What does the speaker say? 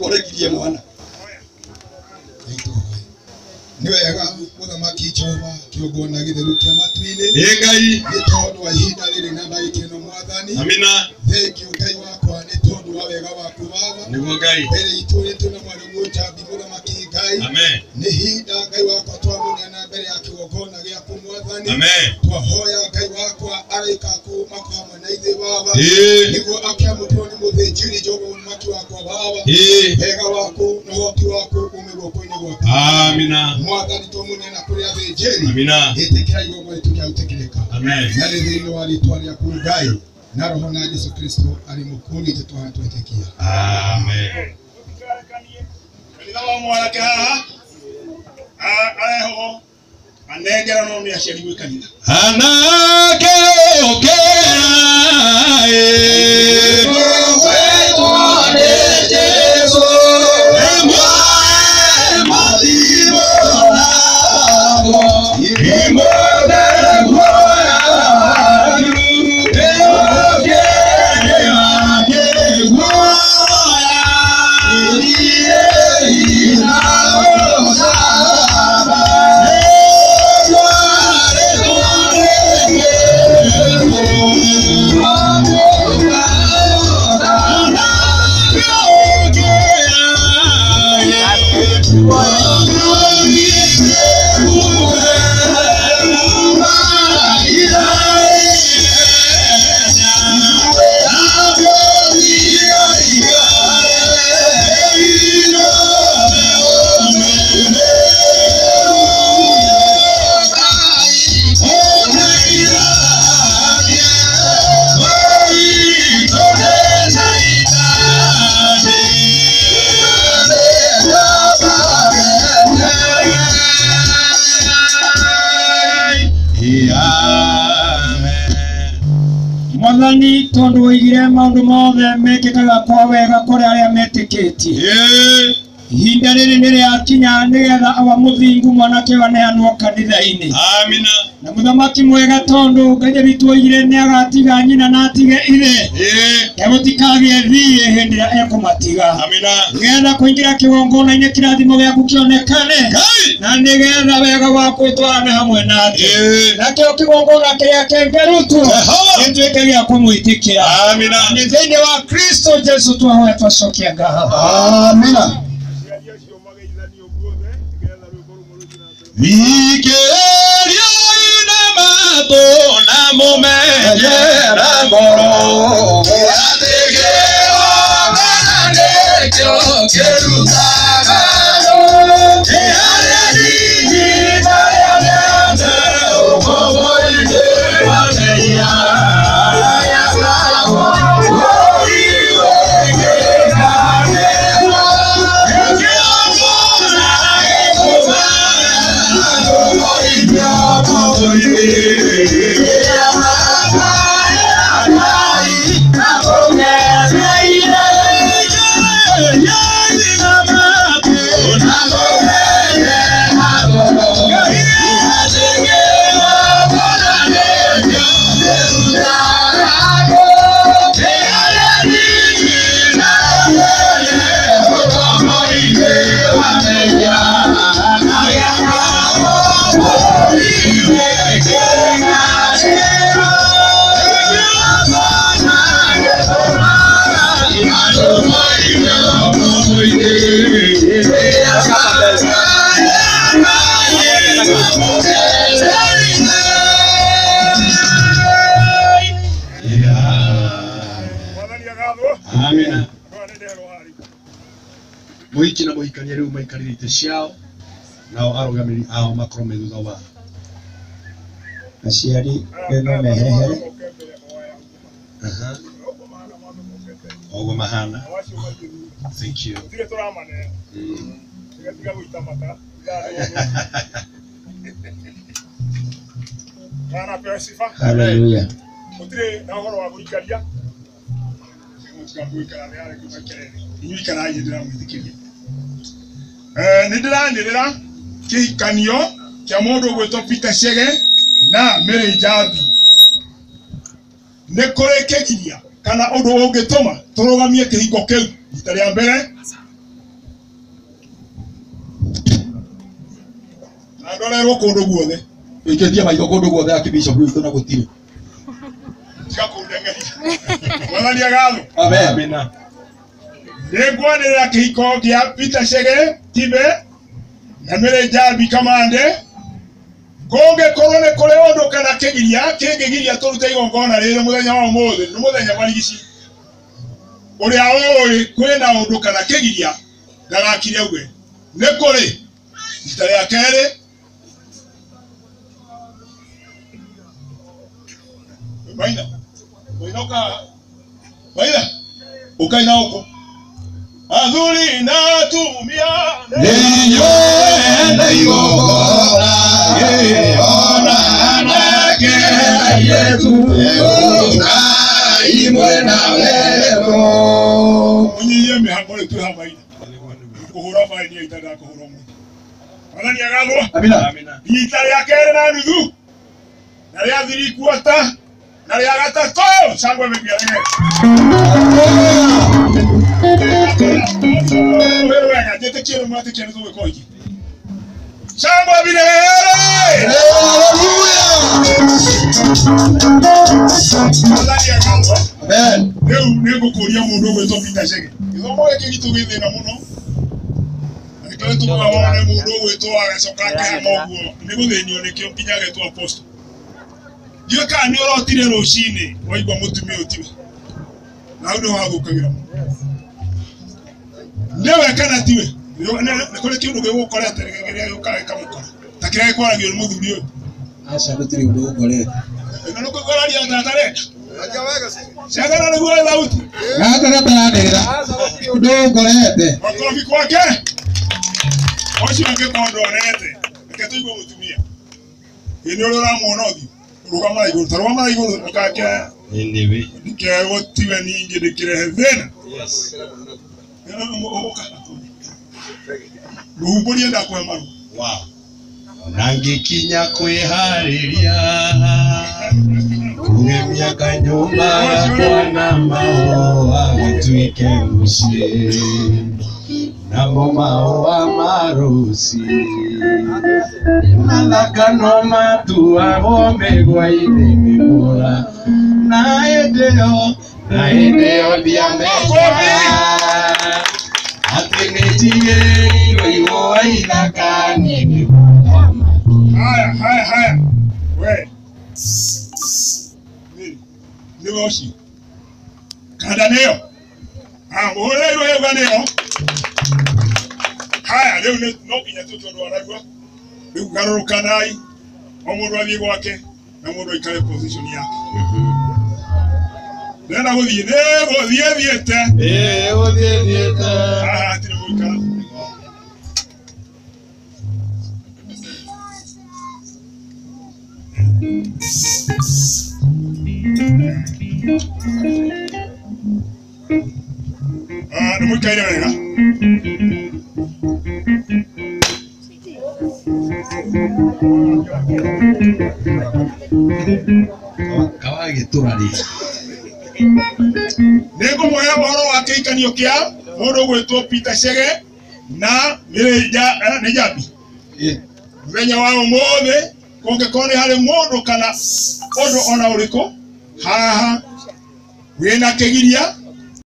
korekirie mwana niwega muthamaki Jehova kiogona githeru kia matwini ngai ni tondu wa ihinda riri na ndaikeno mwathani amina thank you ngai wakwa ni tondu wa wega waku baba niguo ngai mbere itu ritu na mwarimu Jambi muthamaki ngai amen ni hinda ngai wakwa twamunia na mbere ya kiogona giaku mwathani amen twahoya ngai wakwa araika ku makama na ithe baba niguo akiamutwo ni muthinjiri Jehova muthamaki wakwa baba wega waku na hoti waku umiguo koine gwaku amina mwathani tumunia na kuri athĩnjĩri amina itikira igongona tukia utekireka amen na thĩinĩ wa rĩĩtwa rĩaku ngai na roho na Yesu Kristo ari mukuri tũtwara twĩtĩkia amen kanitha wa mwarake haha areho anengera no nĩ aciari gwĩ kanitha anake Mwathani tondu igire maundu mothe mekikaga kwa wega kuri aria metikĩtie ihinda rĩrĩ nĩ rĩakinya nĩgetha awa mũthingu mwanake waneanwo kanitha-inĩ amina na mũthamaki mwega tondu Ngai witũ oigire nĩ agatiga nyina na atige ithe gũtikagĩe thiĩ hĩndĩ ĩrĩa ekũmatiga amina nĩgetha kũingĩra kĩgongona-inĩ kĩrathimo gĩaku kĩonekane na nĩgetha wega waku ũtwarane hamwe nathi nakĩo kĩgongona kĩrĩa kĩngĩrutwo gĩtuĩke gĩa kũmwĩtĩkĩra amina nĩ thĩinĩ wa Kristo Jesu twahoya twacokia ngatho amina Vikerio ina mato na mumenyera ngoro ategeo ngane kerutaga Amina. Muhiki na muhikania riu maikarire ite ciao nao arugamiri ao makrome thutha wa aciari eno meherehere ogo mahana. Thank you. Hallelujah. Nidira kihikanio kia mundu gwitwo Peter Chege na Mary Jambi nekore kegiria kana undu ungituma turugamie kihingo kiu ita ria mbere Andorerwo kundu guothe. Iketia maitho kundu guothe akibishop witu na gutire. Tiga kundengeria. Mwathani agatho. Amen. Amina. Nĩngwanĩrĩra kĩhiko kĩa Peter Chege Tibe na Mary Njabi Kamande. Kũngĩkorwo nĩ kũrĩ ũndũ kana kĩgiria kĩngĩgiria tũrute igongona rĩrĩ mũthenya wa ũmũthĩ nĩ mũthenya wa rigici. Ũrĩa ũĩ kwĩna ũndũ kana kĩgiria ndagakire uge. Nĩ kũrĩ rita rĩa kerĩ Baina. Baina. Ukaina huko. Azuri na tumia Niyo enda igongona ona nake Yesu egona imwe na wewe. Munyiye mihangole tu hamaina. Kuhura faini itada kuhura mu. Mwathani agatho. Amina. Amina. Rita rĩa kerĩ na nuthu. Na rĩa thiri quarter. Na rĩa gatatũ. Sangwe mĩbiarege. Wewe ngajete kile mwate kile tuwe koji. Sangwe bilele. Hallelujah. Mwathani agatho. Amen. Rĩu nĩngũkũria mũndũ ũgwĩtwo Peter Chege. Gĩthomo gĩkĩ gitũ gĩ thĩna mũno. Nĩkĩo tũmaga wone mũndũ ũgwĩtwo agacoka akĩhama ũguo. Nĩgũthĩnio nĩkĩo nginya agetwo apostle. Ndiũĩ kana nĩ ũrotire rũcinĩ waigua mũtumia ũtiwe. Na hau nĩho hathũkagĩra mũno. Nĩwe kana tiwe? Nĩ kũrĩ kĩũndũ gĩgũkorete gĩkĩrĩa gĩũkaga gĩkamũkora. Ta kĩrĩa gĩkwaragio nĩ mũthuri ũyũ. Aca gũtirĩ ũndũ ũkorete. Ĩno nĩ kũgwararia tatareka. Ciagana nĩguo thauti. Gaka gataranĩrĩra ũndũ ũkorete. Makofi kwake. Ũcio angĩkorwo ndorete. Reke tũigue mũtumia. Ĩĩ nĩ ũrĩa ũramwona ũthiũ. Rugama igũrũ. Ta rugama igũrũ ũkake. Ĩndĩwe. Ndikegũtiwe ningĩ ndĩkĩrehe thĩna. Yes. Rũhumbũrie ndakũhe maru. Wow. Nangikinya kwĩharĩria kugemia kanyũmba gakwa na mahũa gatuĩke mũciĩ namo mahũa ma rũci mathaka no matuagwo mĩgwa-inĩ mĩgũra na hĩndĩ ĩyo ndiamenya atĩ nĩnjigĩirwo igũa ithaka nyingĩ. Haya. We. Niwe oci. Kanda nĩyo. Ũhũrĩirwo yoga nĩyo. Haya, rĩu no nginya tũtondũ aragua. Rĩu garũrũkanai. O mũndũ athiĩ gwake na mũndũ aikare position yake. Ndĩrenda gũthiĩ thiĩte. Gũthiĩ thiĩte. Haha hatirĩ gũikara. Nĩ mũikaire wega. Kawagĩtũra rĩ. Nĩngũmũhe ũhoro wa kĩhikanio kĩa mũndũ ũgwĩtwo Peter Chege na Mary Njabi. Mũthenya wa ũmũthĩ kũngĩkorwo nĩ harĩ mũndũ kana ũndũ ona ũrĩkũ haha wĩna kĩgiria